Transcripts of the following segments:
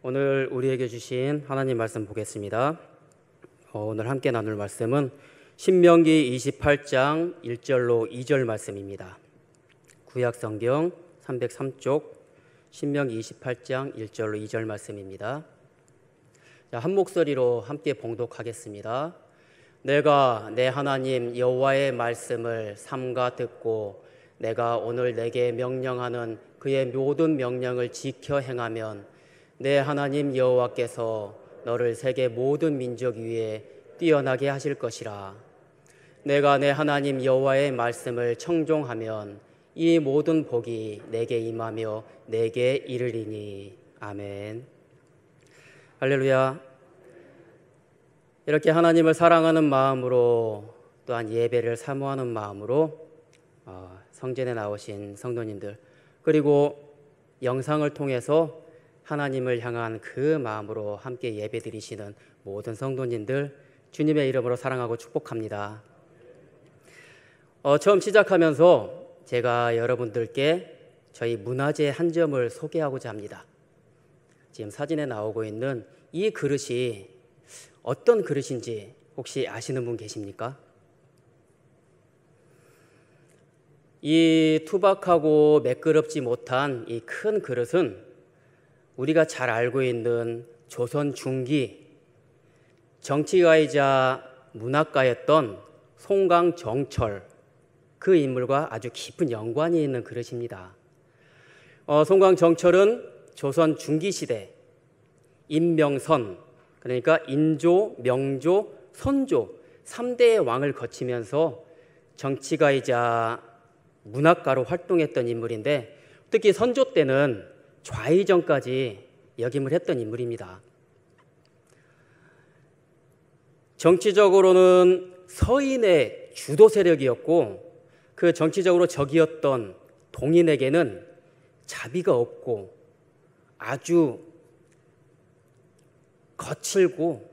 오늘 우리에게 주신 하나님 말씀 보겠습니다. 오늘 함께 나눌 말씀은 신명기 28장 1절로 2절 말씀입니다. 구약성경 303쪽 신명기 28장 1절로 2절 말씀입니다. 한 목소리로 함께 봉독하겠습니다. 내가 내 하나님 여호와의 말씀을 삼가 듣고 내가 오늘 내게 명령하는 그의 모든 명령을 지켜 행하면 내 하나님 여호와께서 너를 세계 모든 민족 위에 뛰어나게 하실 것이라. 내가 내 하나님 여호와의 말씀을 청종하면 이 모든 복이 내게 임하며 내게 이르리니. 아멘. 할렐루야. 이렇게 하나님을 사랑하는 마음으로 또한 예배를 사모하는 마음으로 성전에 나오신 성도님들, 그리고 영상을 통해서 하나님을 향한 그 마음으로 함께 예배드리시는 모든 성도님들 주님의 이름으로 사랑하고 축복합니다. 처음 시작하면서 제가 여러분들께 저희 문화재 한 점을 소개하고자 합니다. 지금 사진에 나오고 있는 이 그릇이 어떤 그릇인지 혹시 아시는 분 계십니까? 이 투박하고 매끄럽지 못한 이 큰 그릇은 우리가 잘 알고 있는 조선 중기 정치가이자 문학가였던 송강정철, 그 인물과 아주 깊은 연관이 있는 그릇입니다. 송강정철은 조선 중기 시대 임명선, 그러니까 인조, 명조, 선조 3대의 왕을 거치면서 정치가이자 문학가로 활동했던 인물인데, 특히 선조 때는 좌의정까지 역임을 했던 인물입니다. 정치적으로는 서인의 주도 세력이었고, 그 정치적으로 적이었던 동인에게는 자비가 없고 아주 거칠고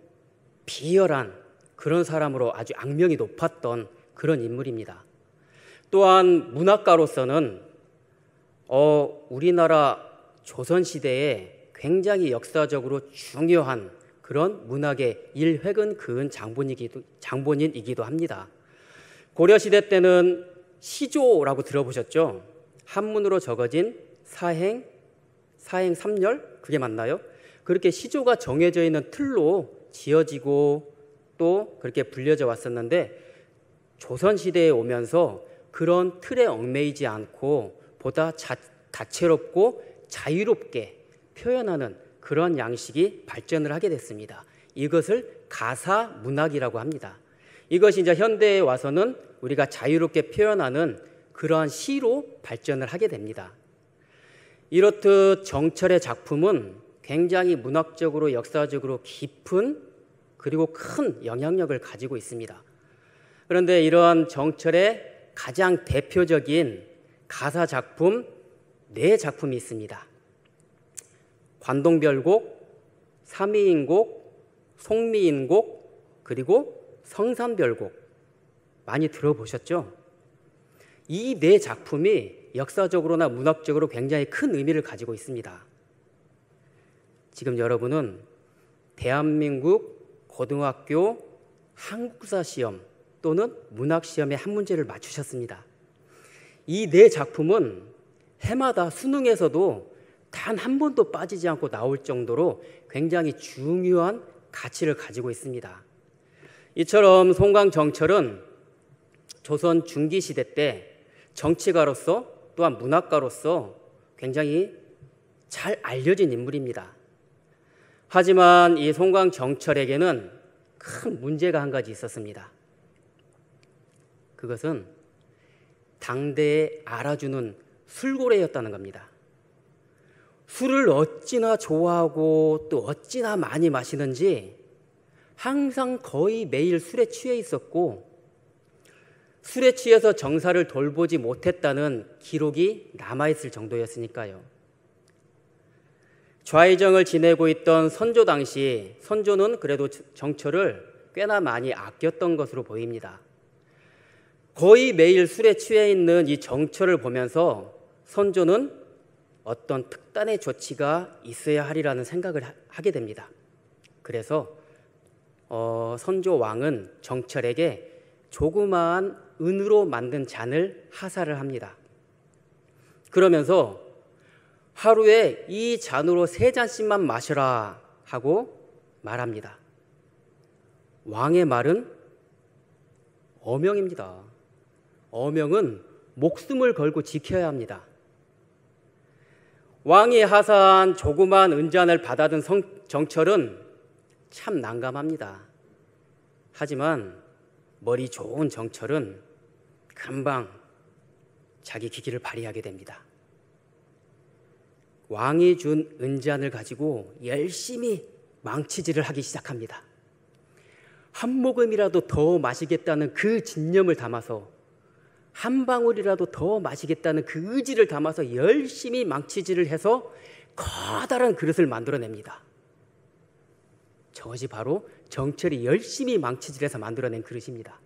비열한 그런 사람으로 아주 악명이 높았던 그런 인물입니다. 또한 문학가로서는 우리나라 조선시대에 굉장히 역사적으로 중요한 그런 문학의 일획은 그은 장본인이기도 합니다. 고려시대 때는 시조라고 들어보셨죠? 한문으로 적어진 사행 3열, 그게 맞나요? 그렇게 시조가 정해져 있는 틀로 지어지고 또 그렇게 불려져 왔었는데, 조선시대에 오면서 그런 틀에 얽매이지 않고 보다 다채롭고 자유롭게 표현하는 그런 양식이 발전을 하게 됐습니다. 이것을 가사문학이라고 합니다. 이것이 이제 현대에 와서는 우리가 자유롭게 표현하는 그러한 시로 발전을 하게 됩니다. 이렇듯 정철의 작품은 굉장히 문학적으로 역사적으로 깊은 그리고 큰 영향력을 가지고 있습니다. 그런데 이러한 정철의 가장 대표적인 가사 작품 4작품이 있습니다. 관동별곡, 삼위인곡, 송미인곡, 그리고 성산별곡. 많이 들어보셨죠? 이 4작품이 역사적으로나 문학적으로 굉장히 큰 의미를 가지고 있습니다. 지금 여러분은 대한민국 고등학교 한국사 시험 또는 문학시험의 한 문제를 맞추셨습니다. 이 4작품은 해마다 수능에서도 단 한 번도 빠지지 않고 나올 정도로 굉장히 중요한 가치를 가지고 있습니다. 이처럼 송강정철은 조선 중기시대 때 정치가로서 또한 문학가로서 굉장히 잘 알려진 인물입니다. 하지만 이 송강정철에게는 큰 문제가 한 가지 있었습니다. 그것은 당대에 알아주는 술고래였다는 겁니다. 술을 어찌나 좋아하고 또 어찌나 많이 마시는지 항상 거의 매일 술에 취해 있었고, 술에 취해서 정사를 돌보지 못했다는 기록이 남아있을 정도였으니까요. 좌의정을 지내고 있던 선조 당시, 선조는 그래도 정철을 꽤나 많이 아꼈던 것으로 보입니다. 거의 매일 술에 취해 있는 이 정철을 보면서 선조는 어떤 특단의 조치가 있어야 하리라는 생각을 하게 됩니다. 그래서 선조 왕은 정철에게 조그마한 은으로 만든 잔을 하사를 합니다. 그러면서 하루에 이 잔으로 3잔씩만 마셔라 하고 말합니다. 왕의 말은 어명입니다. 어명은 목숨을 걸고 지켜야 합니다. 왕이 하사한 조그만 은잔을 받아든 정철은 참 난감합니다. 하지만 머리 좋은 정철은 금방 자기 기기를 발휘하게 됩니다. 왕이 준 은잔을 가지고 열심히 망치질을 하기 시작합니다. 한 모금이라도 더 마시겠다는 그 진념을 담아서, 한 방울이라도 더 마시겠다는 그 의지를 담아서 열심히 망치질을 해서 커다란 그릇을 만들어냅니다. 저것이 바로 정철이 열심히 망치질해서 만들어낸 그릇입니다.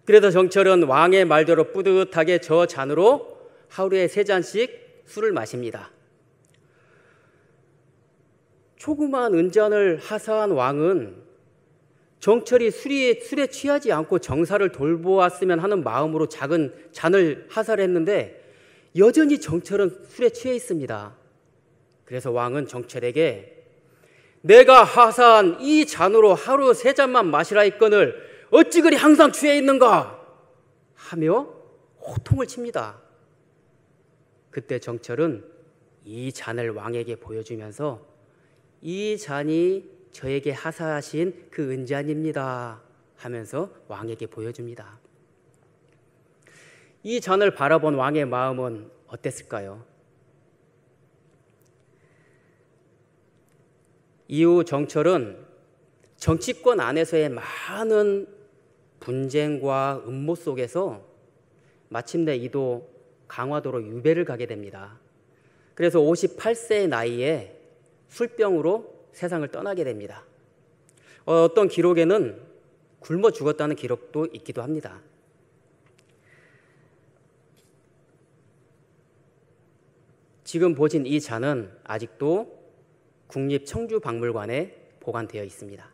그래서 정철은 왕의 말대로 뿌듯하게 저 잔으로 하루에 3잔씩 술을 마십니다. 조그만 은잔을 하사한 왕은 정철이 술에 취하지 않고 정사를 돌보았으면 하는 마음으로 작은 잔을 하사를 했는데 여전히 정철은 술에 취해 있습니다. 그래서 왕은 정철에게 내가 하사한 이 잔으로 하루 3잔만 마시라 했거늘 어찌 그리 항상 취해 있는가 하며 호통을 칩니다. 그때 정철은 이 잔을 왕에게 보여주면서 이 잔이 저에게 하사하신 그 은잔입니다 하면서 왕에게 보여줍니다. 이 잔을 바라본 왕의 마음은 어땠을까요? 이후 정철은 정치권 안에서의 많은 분쟁과 음모 속에서 마침내 이도 강화도로 유배를 가게 됩니다. 그래서 58세의 나이에 술병으로 세상을 떠나게 됩니다. 어떤 기록에는 굶어 죽었다는 기록도 있기도 합니다. 지금 보신 이 잔은 아직도 국립청주박물관에 보관되어 있습니다.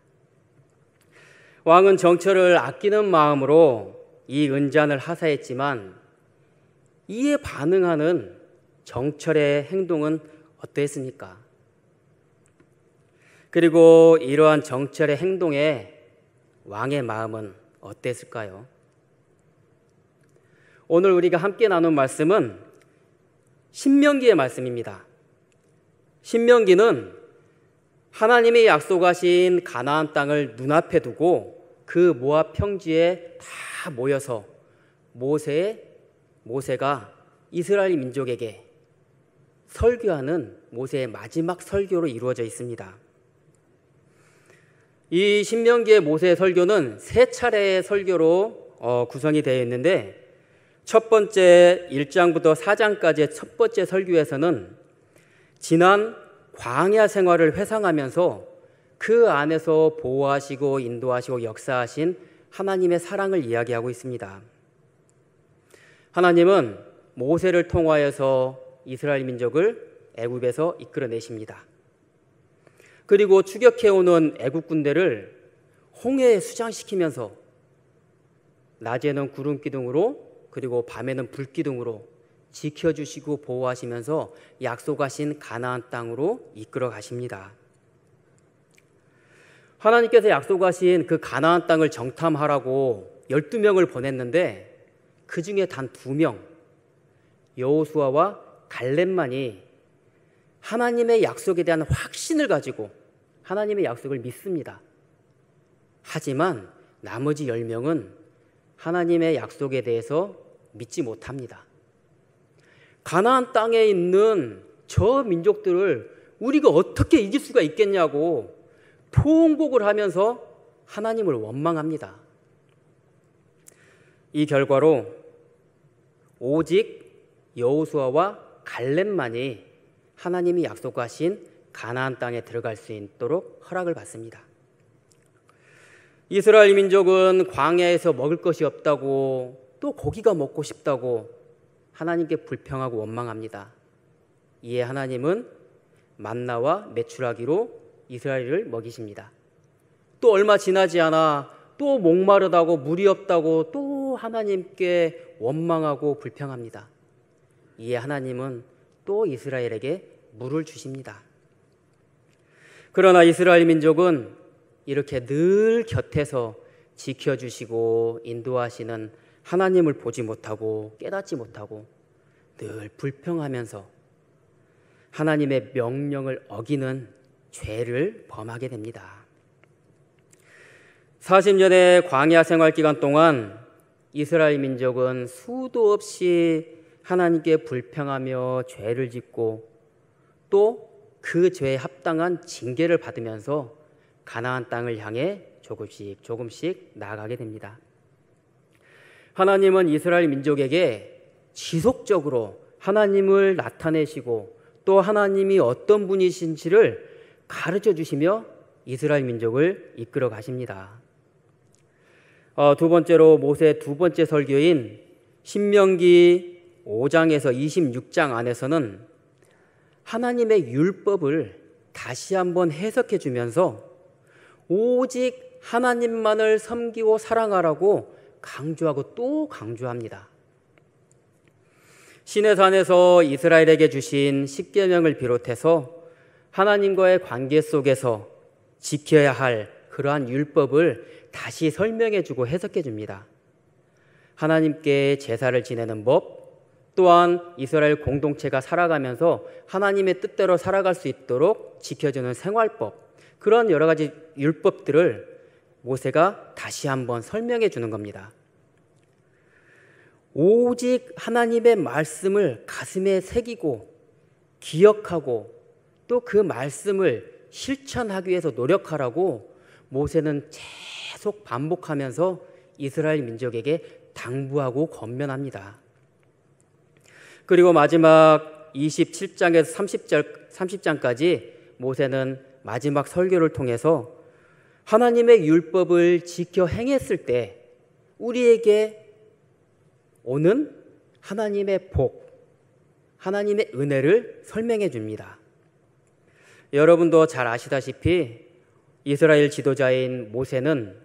왕은 정철을 아끼는 마음으로 이 은잔을 하사했지만 이에 반응하는 정철의 행동은 어떠했습니까? 그리고 이러한 정철의 행동에 왕의 마음은 어땠을까요? 오늘 우리가 함께 나눈 말씀은 신명기의 말씀입니다. 신명기는 하나님이 약속하신 가나안 땅을 눈앞에 두고 그 모압 평지에 다 모여서 모세가 이스라엘 민족에게 설교하는 모세의 마지막 설교로 이루어져 있습니다. 이 신명기의 모세의 설교는 3차례의 설교로 구성이 되어 있는데 첫 번째 1장부터 4장까지의 첫 번째 설교에서는 지난 광야 생활을 회상하면서 그 안에서 보호하시고 인도하시고 역사하신 하나님의 사랑을 이야기하고 있습니다. 하나님은 모세를 통하여서 이스라엘 민족을 애굽에서 이끌어내십니다. 그리고 추격해오는 애굽 군대를 홍해에 수장시키면서 낮에는 구름 기둥으로 그리고 밤에는 불 기둥으로 지켜주시고 보호하시면서 약속하신 가나안 땅으로 이끌어 가십니다. 하나님께서 약속하신 그 가나안 땅을 정탐하라고 12명을 보냈는데 그 중에 단 2명 여호수아와 갈렙만이 하나님의 약속에 대한 확신을 가지고 하나님의 약속을 믿습니다. 하지만 나머지 10명은 하나님의 약속에 대해서 믿지 못합니다. 가나안 땅에 있는 저 민족들을 우리가 어떻게 이길 수가 있겠냐고 통곡을 하면서 하나님을 원망합니다. 이 결과로 오직 여호수아와 갈렙만이 하나님이 약속하신 가나안 땅에 들어갈 수 있도록 허락을 받습니다. 이스라엘 민족은 광야에서 먹을 것이 없다고 또 고기가 먹고 싶다고 하나님께 불평하고 원망합니다. 이에 하나님은 만나와 메추라기로 이스라엘을 먹이십니다. 또 얼마 지나지 않아 또 목마르다고 물이 없다고 또 하나님께 원망하고 불평합니다. 이에 하나님은 또 이스라엘에게 물을 주십니다. 그러나 이스라엘 민족은 이렇게 늘 곁에서 지켜주시고 인도하시는 하나님을 보지 못하고 깨닫지 못하고 늘 불평하면서 하나님의 명령을 어기는 죄를 범하게 됩니다. 40년의 광야 생활 기간 동안 이스라엘 민족은 수도 없이 하나님께 불평하며 죄를 짓고 또 그 죄에 합당한 징계를 받으면서 가나안 땅을 향해 조금씩 나아가게 됩니다. 하나님은 이스라엘 민족에게 지속적으로 하나님을 나타내시고 또 하나님이 어떤 분이신지를 가르쳐 주시며 이스라엘 민족을 이끌어 가십니다. 두 번째로 모세의 두 번째 설교인 신명기 5장에서 26장 안에서는 하나님의 율법을 다시 한번 해석해 주면서 오직 하나님만을 섬기고 사랑하라고 강조하고 또 강조합니다. 시내산에서 이스라엘에게 주신 십계명을 비롯해서 하나님과의 관계 속에서 지켜야 할 그러한 율법을 다시 설명해 주고 해석해 줍니다. 하나님께 제사를 지내는 법, 또한 이스라엘 공동체가 살아가면서 하나님의 뜻대로 살아갈 수 있도록 지켜주는 생활법, 그런 여러 가지 율법들을 모세가 다시 한번 설명해 주는 겁니다. 오직 하나님의 말씀을 가슴에 새기고 기억하고 또 그 말씀을 실천하기 위해서 노력하라고 모세는 계속 반복하면서 이스라엘 민족에게 당부하고 권면합니다. 그리고 마지막 27장에서 30장까지 모세는 마지막 설교를 통해서 하나님의 율법을 지켜 행했을 때 우리에게 오는 하나님의 복, 하나님의 은혜를 설명해 줍니다. 여러분도 잘 아시다시피 이스라엘 지도자인 모세는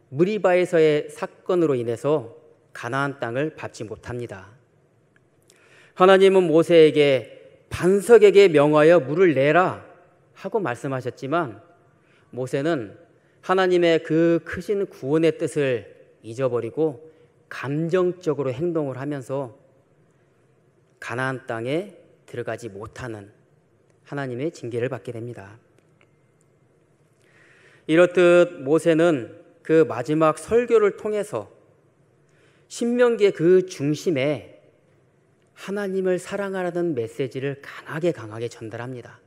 무리바에서의 사건으로 인해서 가나안 땅을 밟지 못합니다. 하나님은 모세에게 반석에게 명하여 물을 내라 하고 말씀하셨지만 모세는 하나님의 그 크신 구원의 뜻을 잊어버리고 감정적으로 행동을 하면서 가나안 땅에 들어가지 못하는 하나님의 징계를 받게 됩니다. 이렇듯 모세는 그 마지막 설교를 통해서 신명기의 그 중심에 하나님을 사랑하라는 메시지를 강하게 전달합니다.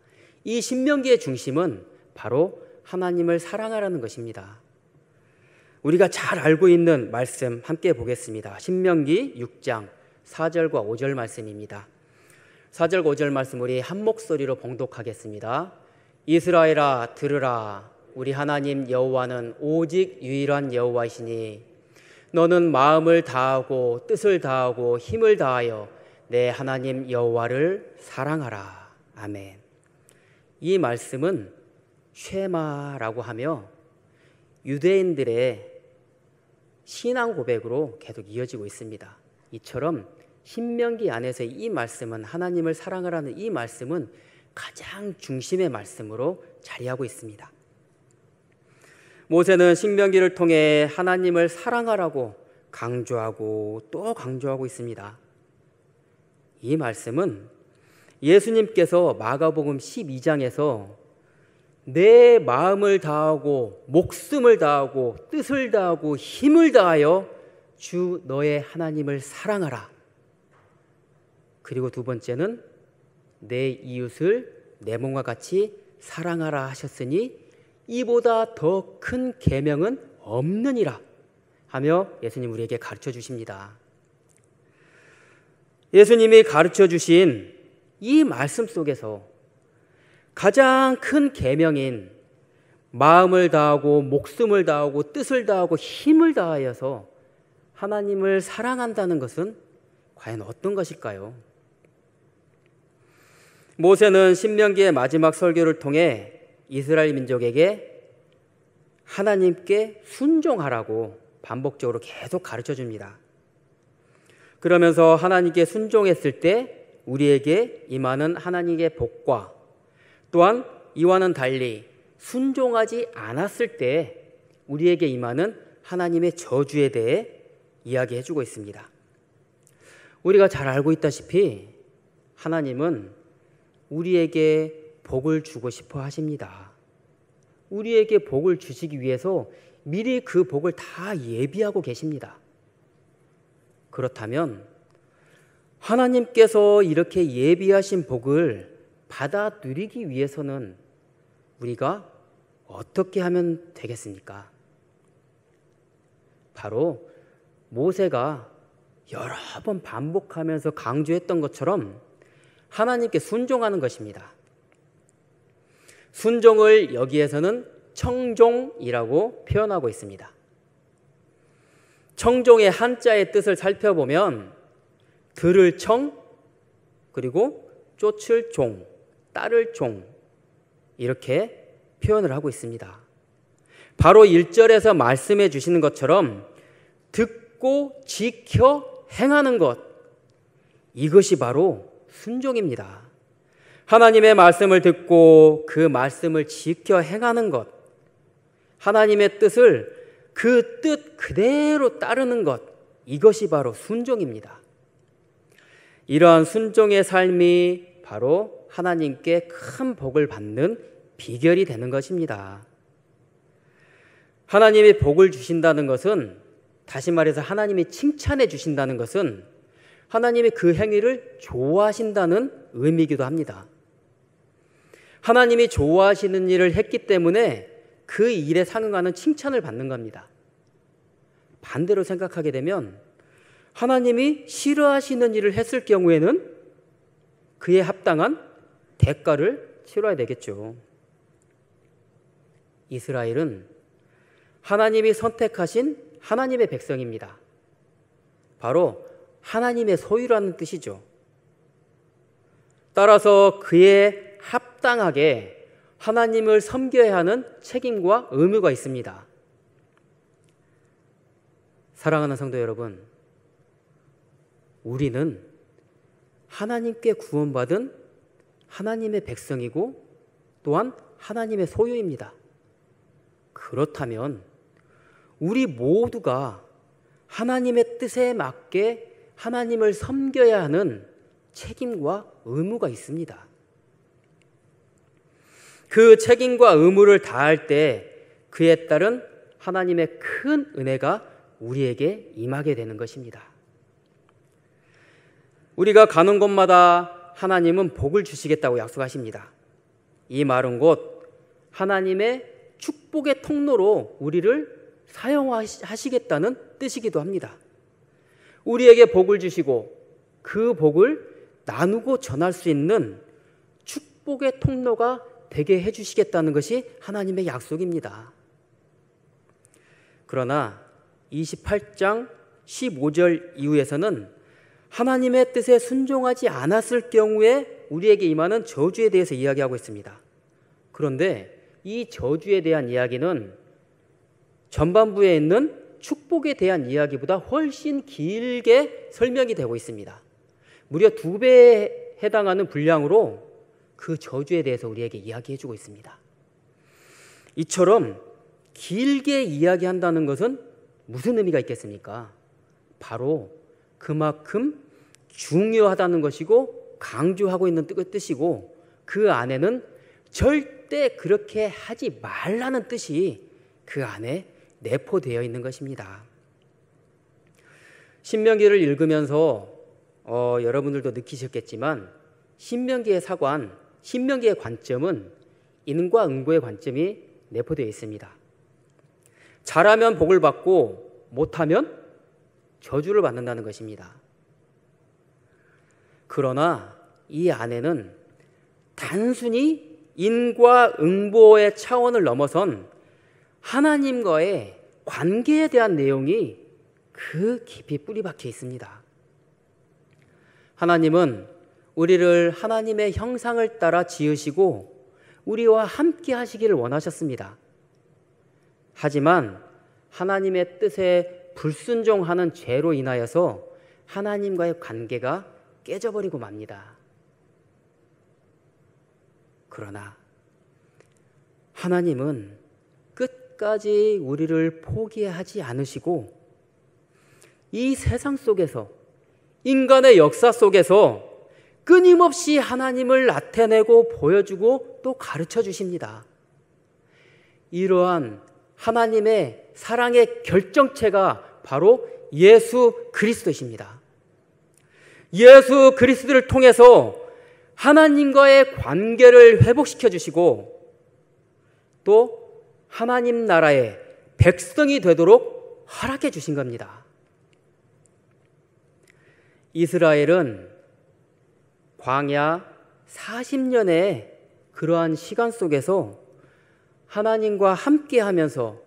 이 신명기의 중심은 바로 하나님을 사랑하라는 것입니다. 우리가 잘 알고 있는 말씀 함께 보겠습니다. 신명기 6장 4절과 5절 말씀입니다. 4절 5절 말씀 우리 한 목소리로 봉독하겠습니다. 이스라엘아 들으라. 우리 하나님 여호와는 오직 유일한 여호와이시니 너는 마음을 다하고 뜻을 다하고 힘을 다하여 내 하나님 여호와를 사랑하라. 아멘. 이 말씀은 쉐마라고 하며 유대인들의 신앙 고백으로 계속 이어지고 있습니다. 이처럼 신명기 안에서 이 말씀은 하나님을 사랑하라는 이 말씀은 가장 중심의 말씀으로 자리하고 있습니다. 모세는 신명기를 통해 하나님을 사랑하라고 강조하고 또 강조하고 있습니다. 이 말씀은 예수님께서 마가복음 12장에서 내 마음을 다하고 목숨을 다하고 뜻을 다하고 힘을 다하여 주 너의 하나님을 사랑하라. 그리고 두 번째는 내 이웃을 내 몸과 같이 사랑하라 하셨으니 이보다 더 큰 계명은 없느니라 하며 예수님 우리에게 가르쳐 주십니다. 예수님이 가르쳐 주신 이 말씀 속에서 가장 큰 계명인 마음을 다하고 목숨을 다하고 뜻을 다하고 힘을 다하여서 하나님을 사랑한다는 것은 과연 어떤 것일까요? 모세는 신명기의 마지막 설교를 통해 이스라엘 민족에게 하나님께 순종하라고 반복적으로 계속 가르쳐 줍니다. 그러면서 하나님께 순종했을 때 우리에게 임하는 하나님의 복과 또한 이와는 달리 순종하지 않았을 때 우리에게 임하는 하나님의 저주에 대해 이야기해 주고 있습니다. 우리가 잘 알고 있다시피 하나님은 우리에게 복을 주고 싶어 하십니다. 우리에게 복을 주시기 위해서 미리 그 복을 다 예비하고 계십니다. 그렇다면 하나님께서 이렇게 예비하신 복을 받아 누리기 위해서는 우리가 어떻게 하면 되겠습니까? 바로 모세가 여러 번 반복하면서 강조했던 것처럼 하나님께 순종하는 것입니다. 순종을 여기에서는 청종이라고 표현하고 있습니다. 청종의 한자의 뜻을 살펴보면 들을 청, 그리고 쫓을 종, 따를 종 이렇게 표현을 하고 있습니다. 바로 1절에서 말씀해 주시는 것처럼 듣고 지켜 행하는 것, 이것이 바로 순종입니다. 하나님의 말씀을 듣고 그 말씀을 지켜 행하는 것, 하나님의 뜻을 그 뜻 그대로 따르는 것, 이것이 바로 순종입니다. 이러한 순종의 삶이 바로 하나님께 큰 복을 받는 비결이 되는 것입니다. 하나님이 복을 주신다는 것은, 다시 말해서 하나님이 칭찬해 주신다는 것은 하나님이 그 행위를 좋아하신다는 의미이기도 합니다. 하나님이 좋아하시는 일을 했기 때문에 그 일에 상응하는 칭찬을 받는 겁니다. 반대로 생각하게 되면 하나님이 싫어하시는 일을 했을 경우에는 그에 합당한 대가를 치러야 되겠죠. 이스라엘은 하나님이 선택하신 하나님의 백성입니다. 바로 하나님의 소유라는 뜻이죠. 따라서 그에 합당하게 하나님을 섬겨야 하는 책임과 의무가 있습니다. 사랑하는 성도 여러분, 우리는 하나님께 구원받은 하나님의 백성이고 또한 하나님의 소유입니다. 그렇다면 우리 모두가 하나님의 뜻에 맞게 하나님을 섬겨야 하는 책임과 의무가 있습니다. 그 책임과 의무를 다할 때 그에 따른 하나님의 큰 은혜가 우리에게 임하게 되는 것입니다. 우리가 가는 곳마다 하나님은 복을 주시겠다고 약속하십니다. 이 말은 곧 하나님의 축복의 통로로 우리를 사용하시겠다는 뜻이기도 합니다. 우리에게 복을 주시고 그 복을 나누고 전할 수 있는 축복의 통로가 되게 해주시겠다는 것이 하나님의 약속입니다. 그러나 28장 15절 이후에서는 하나님의 뜻에 순종하지 않았을 경우에 우리에게 임하는 저주에 대해서 이야기하고 있습니다. 그런데 이 저주에 대한 이야기는 전반부에 있는 축복에 대한 이야기보다 훨씬 길게 설명이 되고 있습니다. 무려 2배에 해당하는 분량으로 그 저주에 대해서 우리에게 이야기해주고 있습니다. 이처럼 길게 이야기한다는 것은 무슨 의미가 있겠습니까? 바로 그만큼 중요하다는 것이고 강조하고 있는 뜻이고 그 안에는 절대 그렇게 하지 말라는 뜻이 그 안에 내포되어 있는 것입니다. 신명기를 읽으면서 여러분들도 느끼셨겠지만 신명기의 관점은 인과 응보의 관점이 내포되어 있습니다. 잘하면 복을 받고 못하면 저주를 받는다는 것입니다. 그러나 이 안에는 단순히 인과 응보의 차원을 넘어선 하나님과의 관계에 대한 내용이 그 깊이 뿌리박혀 있습니다. 하나님은 우리를 하나님의 형상을 따라 지으시고 우리와 함께 하시기를 원하셨습니다. 하지만 하나님의 뜻에 불순종하는 죄로 인하여서 하나님과의 관계가 깨져버리고 맙니다. 그러나 하나님은 끝까지 우리를 포기하지 않으시고 이 세상 속에서, 인간의 역사 속에서 끊임없이 하나님을 나타내고 보여주고 또 가르쳐 주십니다. 이러한 하나님의 사랑의 결정체가 바로 예수 그리스도이십니다. 예수 그리스도를 통해서 하나님과의 관계를 회복시켜 주시고 또 하나님 나라의 백성이 되도록 허락해 주신 겁니다. 이스라엘은 광야 40년의 그러한 시간 속에서 하나님과 함께 하면서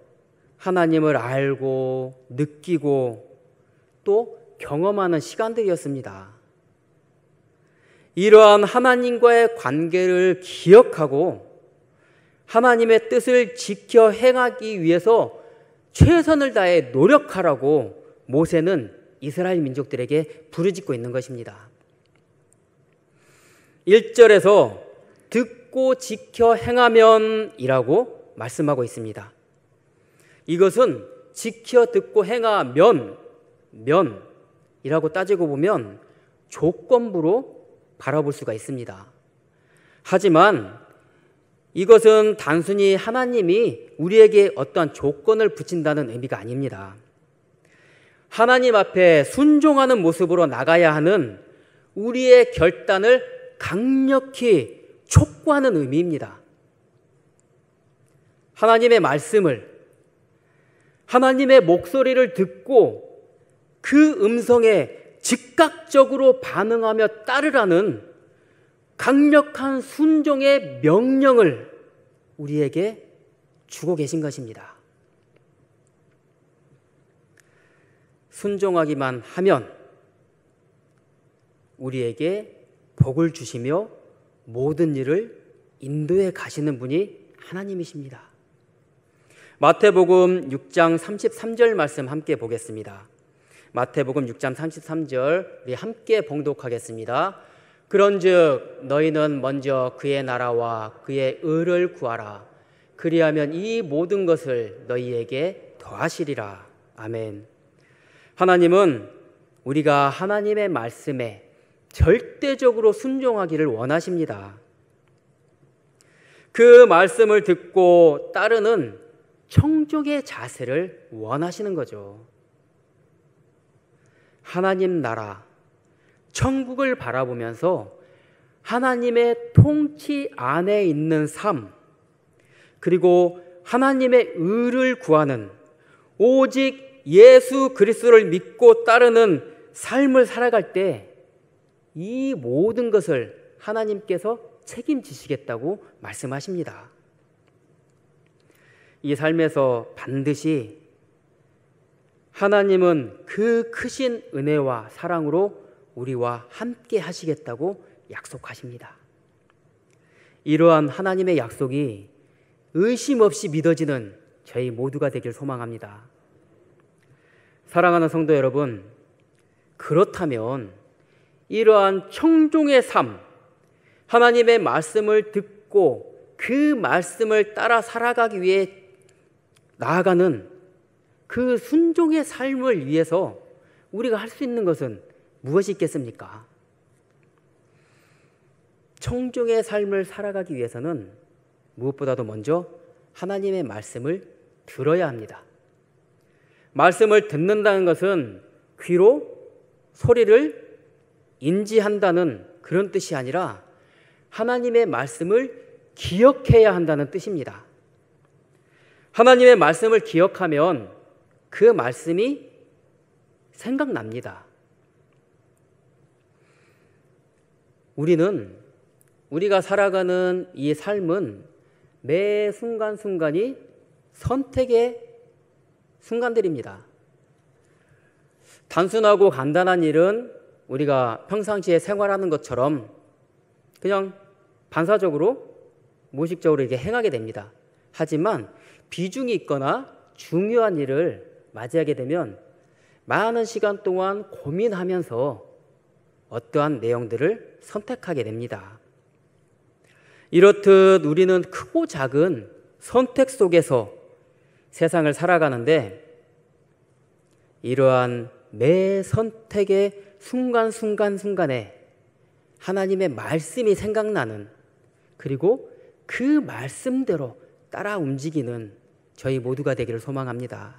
하나님을 알고 느끼고 또 경험하는 시간들이었습니다. 이러한 하나님과의 관계를 기억하고 하나님의 뜻을 지켜 행하기 위해서 최선을 다해 노력하라고 모세는 이스라엘 민족들에게 부르짖고 있는 것입니다. 1절에서 듣고 지켜 행하면 이라고 말씀하고 있습니다. 이것은 지켜 듣고 행하면 이라고 따지고 보면 조건부로 바라볼 수가 있습니다. 하지만 이것은 단순히 하나님이 우리에게 어떠한 조건을 붙인다는 의미가 아닙니다. 하나님 앞에 순종하는 모습으로 나가야 하는 우리의 결단을 강력히 촉구하는 의미입니다. 하나님의 말씀을, 하나님의 목소리를 듣고 그 음성에 즉각적으로 반응하며 따르라는 강력한 순종의 명령을 우리에게 주고 계신 것입니다. 순종하기만 하면 우리에게 복을 주시며 모든 일을 인도해 가시는 분이 하나님이십니다. 마태복음 6장 33절 말씀 함께 보겠습니다. 마태복음 6장 33절 우리 함께 봉독하겠습니다. 그런즉 너희는 먼저 그의 나라와 그의 의를 구하라. 그리하면 이 모든 것을 너희에게 더하시리라. 아멘. 하나님은 우리가 하나님의 말씀에 절대적으로 순종하기를 원하십니다. 그 말씀을 듣고 따르는 청족의 자세를 원하시는 거죠. 하나님 나라, 천국을 바라보면서 하나님의 통치 안에 있는 삶, 그리고 하나님의 의를 구하는 오직 예수 그리스도를 믿고 따르는 삶을 살아갈 때 이 모든 것을 하나님께서 책임지시겠다고 말씀하십니다. 이 삶에서 반드시 하나님은 그 크신 은혜와 사랑으로 우리와 함께 하시겠다고 약속하십니다. 이러한 하나님의 약속이 의심 없이 믿어지는 저희 모두가 되길 소망합니다. 사랑하는 성도 여러분, 그렇다면 이러한 청종의 삶, 하나님의 말씀을 듣고 그 말씀을 따라 살아가기 위해 나아가는 그 순종의 삶을 위해서 우리가 할 수 있는 것은 무엇이 있겠습니까? 청종의 삶을 살아가기 위해서는 무엇보다도 먼저 하나님의 말씀을 들어야 합니다. 말씀을 듣는다는 것은 귀로 소리를 인지한다는 그런 뜻이 아니라 하나님의 말씀을 기억해야 한다는 뜻입니다. 하나님의 말씀을 기억하면 그 말씀이 생각납니다. 우리가 살아가는 이 삶은 매 순간순간이 선택의 순간들입니다. 단순하고 간단한 일은 우리가 평상시에 생활하는 것처럼 그냥 반사적으로 무의식적으로 이렇게 행하게 됩니다. 하지만 비중이 있거나 중요한 일을 맞이하게 되면 많은 시간 동안 고민하면서 어떠한 내용들을 선택하게 됩니다. 이렇듯 우리는 크고 작은 선택 속에서 세상을 살아가는데 이러한 매 선택의 순간순간순간에 하나님의 말씀이 생각나는, 그리고 그 말씀대로 따라 움직이는 저희 모두가 되기를 소망합니다.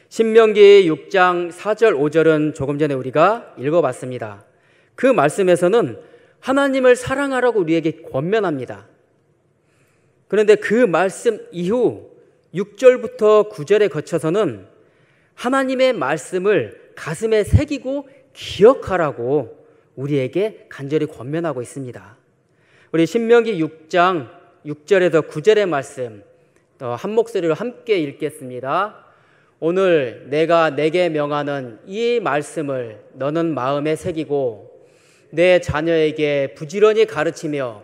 신명기 6장 4절 5절은 조금 전에 우리가 읽어봤습니다. 그 말씀에서는 하나님을 사랑하라고 우리에게 권면합니다. 그런데 그 말씀 이후 6절부터 9절에 거쳐서는 하나님의 말씀을 가슴에 새기고 기억하라고 우리에게 간절히 권면하고 있습니다. 우리 신명기 6장 6절에서 9절의 말씀 한 목소리로 함께 읽겠습니다. 오늘 내가 내게 명하는 이 말씀을 너는 마음에 새기고 내 자녀에게 부지런히 가르치며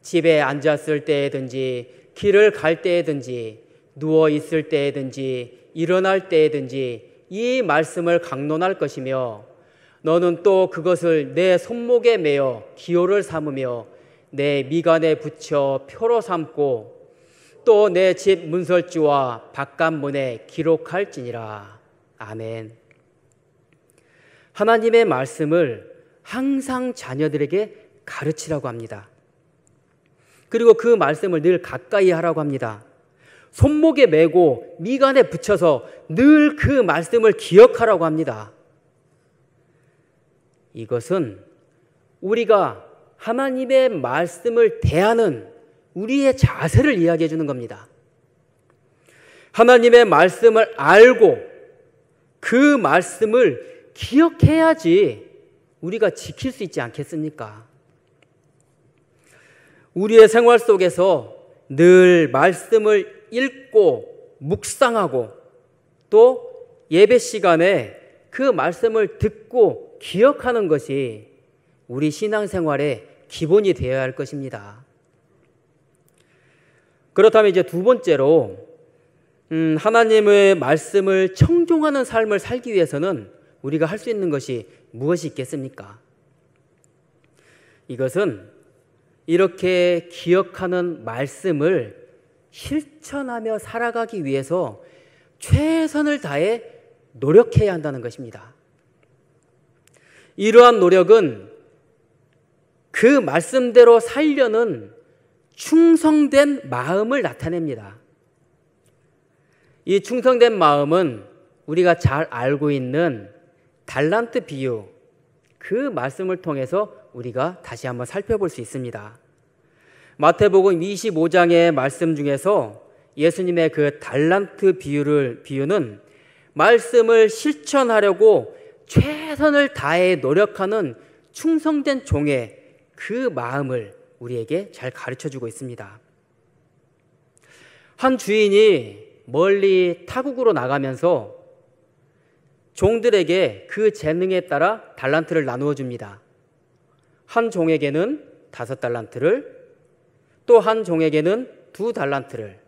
집에 앉았을 때에든지 길을 갈 때에든지 누워 있을 때에든지 일어날 때에든지 이 말씀을 강론할 것이며 너는 또 그것을 내 손목에 매어 기호를 삼으며 내 미간에 붙여 표로 삼고 또 내 집 문설주와 바깥문에 기록할지니라. 아멘. 하나님의 말씀을 항상 자녀들에게 가르치라고 합니다. 그리고 그 말씀을 늘 가까이 하라고 합니다. 손목에 메고 미간에 붙여서 늘 그 말씀을 기억하라고 합니다. 이것은 우리가 하나님의 말씀을 대하는 우리의 자세를 이야기해 주는 겁니다. 하나님의 말씀을 알고 그 말씀을 기억해야지 우리가 지킬 수 있지 않겠습니까? 우리의 생활 속에서 늘 말씀을 읽고 묵상하고 또 예배 시간에 그 말씀을 듣고 기억하는 것이 우리 신앙생활의 기본이 되어야 할 것입니다. 그렇다면 이제 두 번째로 하나님의 말씀을 청종하는 삶을 살기 위해서는 우리가 할 수 있는 것이 무엇이 있겠습니까? 이것은 이렇게 기억하는 말씀을 실천하며 살아가기 위해서 최선을 다해 노력해야 한다는 것입니다. 이러한 노력은 그 말씀대로 살려는 충성된 마음을 나타냅니다. 이 충성된 마음은 우리가 잘 알고 있는 달란트 비유, 그 말씀을 통해서 우리가 다시 한번 살펴볼 수 있습니다. 마태복음 25장의 말씀 중에서 예수님의 그 달란트 비유는 말씀을 실천하려고 최선을 다해 노력하는 충성된 종의 그 마음을 우리에게 잘 가르쳐주고 있습니다. 한 주인이 멀리 타국으로 나가면서 종들에게 그 재능에 따라 달란트를 나누어 줍니다. 한 종에게는 5달란트를, 또 한 종에게는 2달란트를,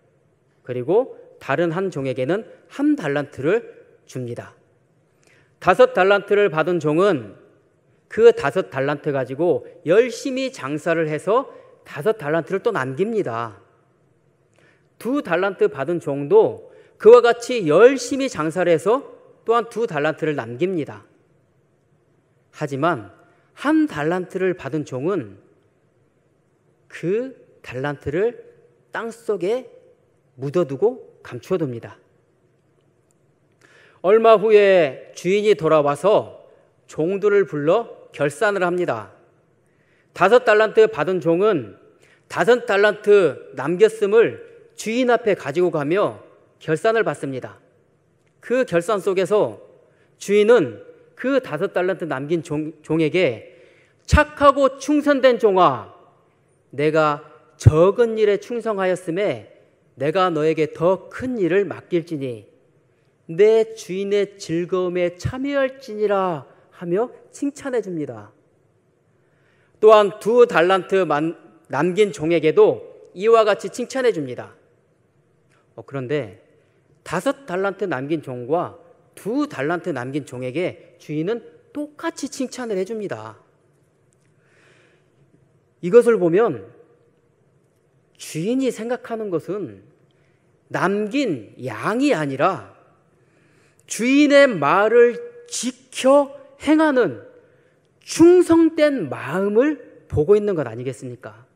그리고 다른 한 종에게는 1달란트를 줍니다. 5달란트를 받은 종은 그 5달란트 가지고 열심히 장사를 해서 5달란트를 또 남깁니다. 2달란트 받은 종도 그와 같이 열심히 장사를 해서 또한 2달란트를 남깁니다. 하지만 1달란트를 받은 종은 그 달란트를 땅속에 묻어두고 감추어둡니다. 얼마 후에 주인이 돌아와서 종들을 불러 결산을 합니다. 5달란트 받은 종은 5달란트 남겼음을 주인 앞에 가지고 가며 결산을 받습니다. 그 결산 속에서 주인은 그 5달란트 남긴 종에게 착하고 충성된 종아, 내가 적은 일에 충성하였음에 내가 너에게 더 큰 일을 맡길지니 내 주인의 즐거움에 참여할지니라 하며 칭찬해 줍니다. 또한 2달란트 남긴 종에게도 이와 같이 칭찬해 줍니다. 그런데 5달란트 남긴 종과 2달란트 남긴 종에게 주인은 똑같이 칭찬을 해줍니다. 이것을 보면 주인이 생각하는 것은 남긴 양이 아니라 주인의 말을 지켜 행하는 충성된 마음을 보고 있는 것 아니겠습니까?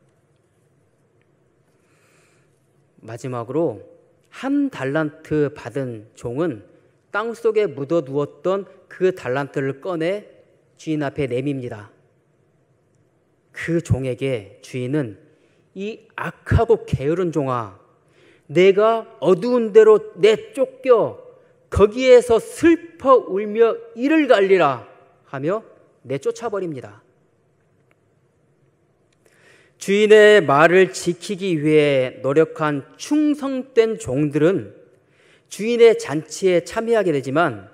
마지막으로 1달란트 받은 종은 땅속에 묻어두었던 그 달란트를 꺼내 주인 앞에 내밉니다. 그 종에게 주인은 이 악하고 게으른 종아, 내가 어두운 데로 내쫓겨 거기에서 슬퍼 울며 이를 갈리라 하며 내쫓아버립니다. 주인의 말을 지키기 위해 노력한 충성된 종들은 주인의 잔치에 참여하게 되지만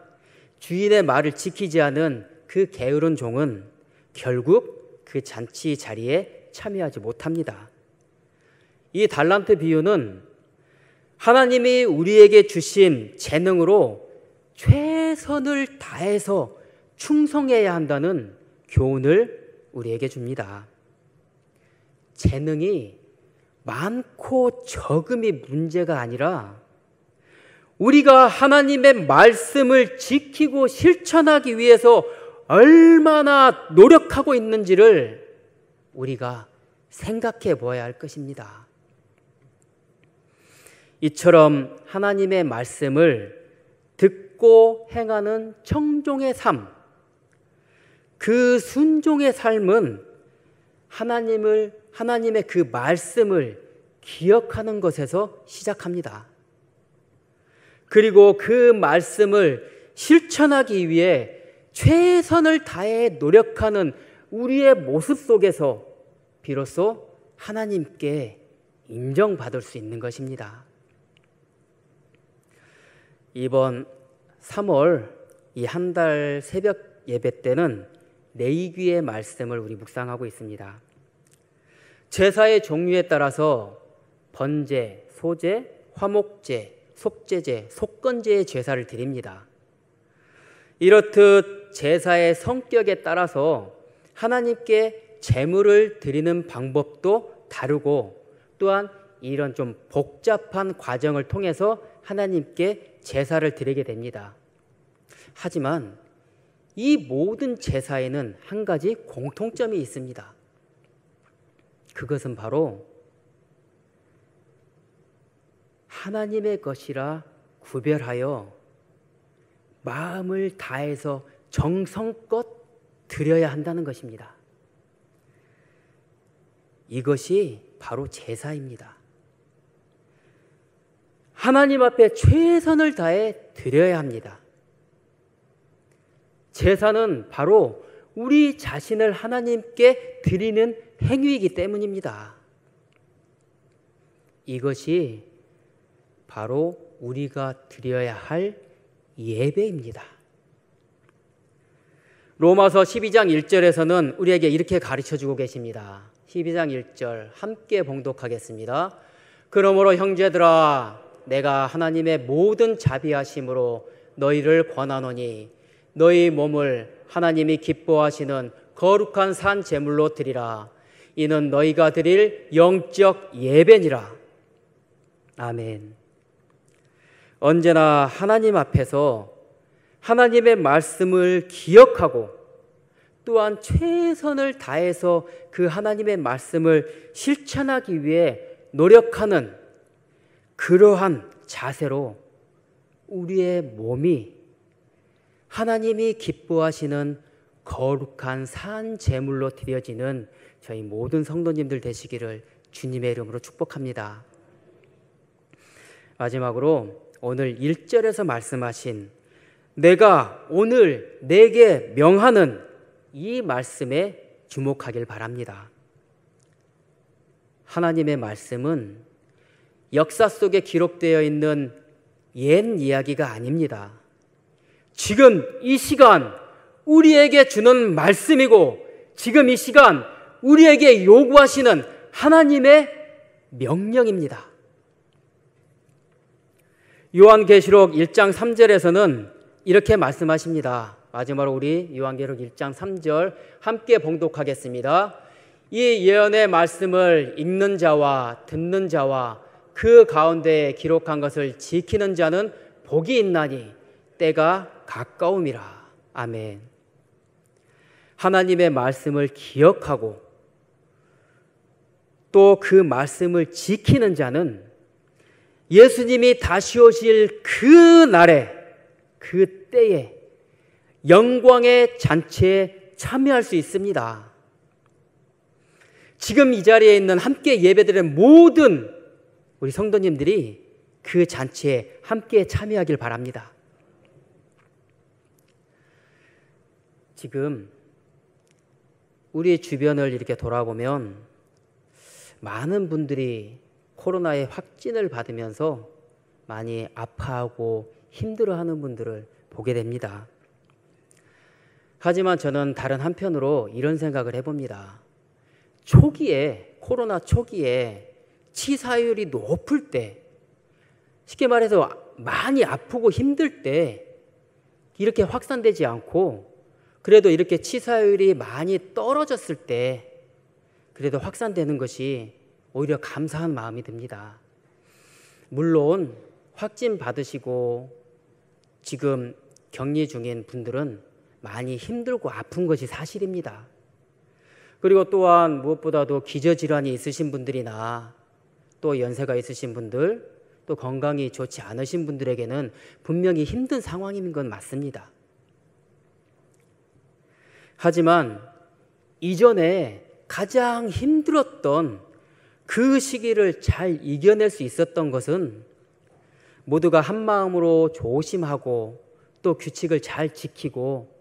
주인의 말을 지키지 않은 그 게으른 종은 결국 그 잔치 자리에 참여하지 못합니다. 이 달란트 비유는 하나님이 우리에게 주신 재능으로 최선을 다해서 충성해야 한다는 교훈을 우리에게 줍니다. 재능이 많고 적음이 문제가 아니라 우리가 하나님의 말씀을 지키고 실천하기 위해서 얼마나 노력하고 있는지를 우리가 생각해 보아야 할 것입니다. 이처럼 하나님의 말씀을 듣고 행하는 청종의 삶, 그 순종의 삶은 하나님의 그 말씀을 기억하는 것에서 시작합니다. 그리고 그 말씀을 실천하기 위해 최선을 다해 노력하는 우리의 모습 속에서 비로소 하나님께 인정받을 수 있는 것입니다. 이번 3월 이 한 달 새벽 예배 때는 레위기의 말씀을 우리 묵상하고 있습니다. 제사의 종류에 따라서 번제, 소제, 화목제, 속제제, 속건제의 제사를 드립니다. 이렇듯 제사의 성격에 따라서 하나님께 제물을 드리는 방법도 다르고 또한 이런 좀 복잡한 과정을 통해서 하나님께 제사를 드리게 됩니다. 하지만 이 모든 제사에는 한 가지 공통점이 있습니다. 그것은 바로 하나님의 것이라 구별하여 마음을 다해서 정성껏 드려야 한다는 것입니다. 이것이 바로 제사입니다. 하나님 앞에 최선을 다해 드려야 합니다. 제사는 바로 우리 자신을 하나님께 드리는 행위이기 때문입니다. 이것이 바로 우리가 드려야 할 예배입니다. 로마서 12장 1절에서는 우리에게 이렇게 가르쳐주고 계십니다. 12장 1절 함께 봉독하겠습니다. 그러므로 형제들아 내가 하나님의 모든 자비하심으로 너희를 권하노니 너희 몸을 하나님이 기뻐하시는 거룩한 산 제물로 드리라. 이는 너희가 드릴 영적 예배니라. 아멘. 언제나 하나님 앞에서 하나님의 말씀을 기억하고 또한 최선을 다해서 그 하나님의 말씀을 실천하기 위해 노력하는 그러한 자세로 우리의 몸이 하나님이 기뻐하시는 거룩한 산 제물로 드려지는 저희 모든 성도님들 되시기를 주님의 이름으로 축복합니다. 마지막으로 오늘 1절에서 말씀하신 내가 오늘 내게 명하는 이 말씀에 주목하길 바랍니다. 하나님의 말씀은 역사 속에 기록되어 있는 옛 이야기가 아닙니다. 지금 이 시간 우리에게 주는 말씀이고 지금 이 시간 우리에게 요구하시는 하나님의 명령입니다. 요한계시록 1장 3절에서는 이렇게 말씀하십니다. 마지막으로 우리 요한계시록 1장 3절 함께 봉독하겠습니다. 이 예언의 말씀을 읽는 자와 듣는 자와 그 가운데 기록한 것을 지키는 자는 복이 있나니 때가 가까움이라. 아멘. 하나님의 말씀을 기억하고 또 그 말씀을 지키는 자는 예수님이 다시 오실 그 날에, 그 때에 영광의 잔치에 참여할 수 있습니다. 지금 이 자리에 있는 함께 예배드리는 모든 우리 성도님들이 그 잔치에 함께 참여하길 바랍니다. 지금 우리 주변을 이렇게 돌아보면 많은 분들이 코로나의 확진을 받으면서 많이 아파하고 힘들어하는 분들을 보게 됩니다. 하지만 저는 다른 한편으로 이런 생각을 해봅니다. 초기에, 코로나 초기에 치사율이 높을 때, 쉽게 말해서 많이 아프고 힘들 때 이렇게 확산되지 않고 그래도 이렇게 치사율이 많이 떨어졌을 때 그래도 확산되는 것이 오히려 감사한 마음이 듭니다. 물론 확진 받으시고 지금 격리 중인 분들은 많이 힘들고 아픈 것이 사실입니다. 그리고 또한 무엇보다도 기저질환이 있으신 분들이나 또 연세가 있으신 분들, 또 건강이 좋지 않으신 분들에게는 분명히 힘든 상황인 건 맞습니다. 하지만 이전에 가장 힘들었던 그 시기를 잘 이겨낼 수 있었던 것은 모두가 한마음으로 조심하고 또 규칙을 잘 지키고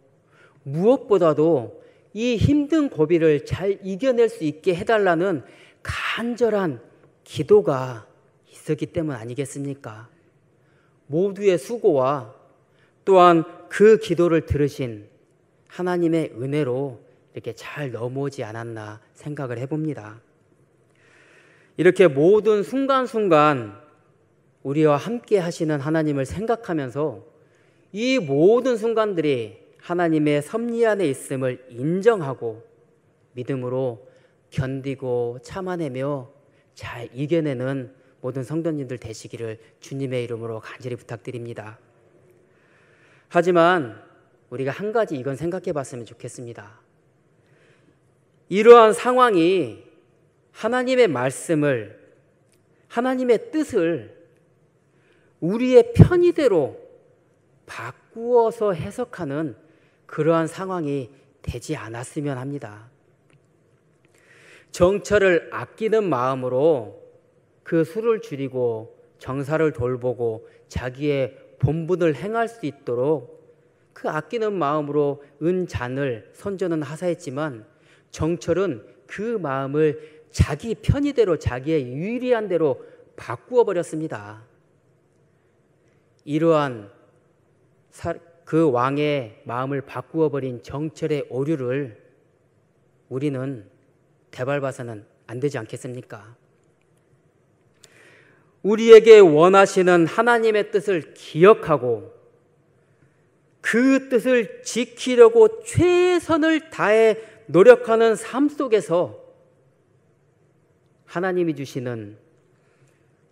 무엇보다도 이 힘든 고비를 잘 이겨낼 수 있게 해달라는 간절한 기도가 있었기 때문 아니겠습니까? 모두의 수고와 또한 그 기도를 들으신 하나님의 은혜로 이렇게 잘 넘어오지 않았나 생각을 해봅니다. 이렇게 모든 순간순간 우리와 함께 하시는 하나님을 생각하면서 이 모든 순간들이 하나님의 섭리 안에 있음을 인정하고 믿음으로 견디고 참아내며 잘 이겨내는 모든 성도님들 되시기를 주님의 이름으로 간절히 부탁드립니다. 하지만 우리가 한 가지 이건 생각해 봤으면 좋겠습니다. 이러한 상황이 하나님의 말씀을, 하나님의 뜻을 우리의 편의대로 바꾸어서 해석하는 그러한 상황이 되지 않았으면 합니다. 정철을 아끼는 마음으로 그 수를 줄이고 정사를 돌보고 자기의 본분을 행할 수 있도록 그 아끼는 마음으로 은잔을 선조는 하사했지만 정철은 그 마음을 자기 편의대로 자기의 유리한 대로 바꾸어 버렸습니다. 이러한 그 왕의 마음을 바꾸어 버린 정철의 오류를 우리는 되밟아서는 안 되지 않겠습니까? 우리에게 원하시는 하나님의 뜻을 기억하고 그 뜻을 지키려고 최선을 다해 노력하는 삶 속에서 하나님이 주시는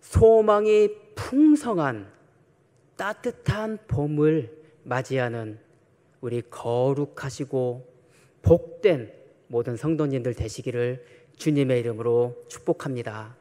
소망이 풍성한 따뜻한 봄을 맞이하는 우리 거룩하시고 복된 모든 성도님들 되시기를 주님의 이름으로 축복합니다.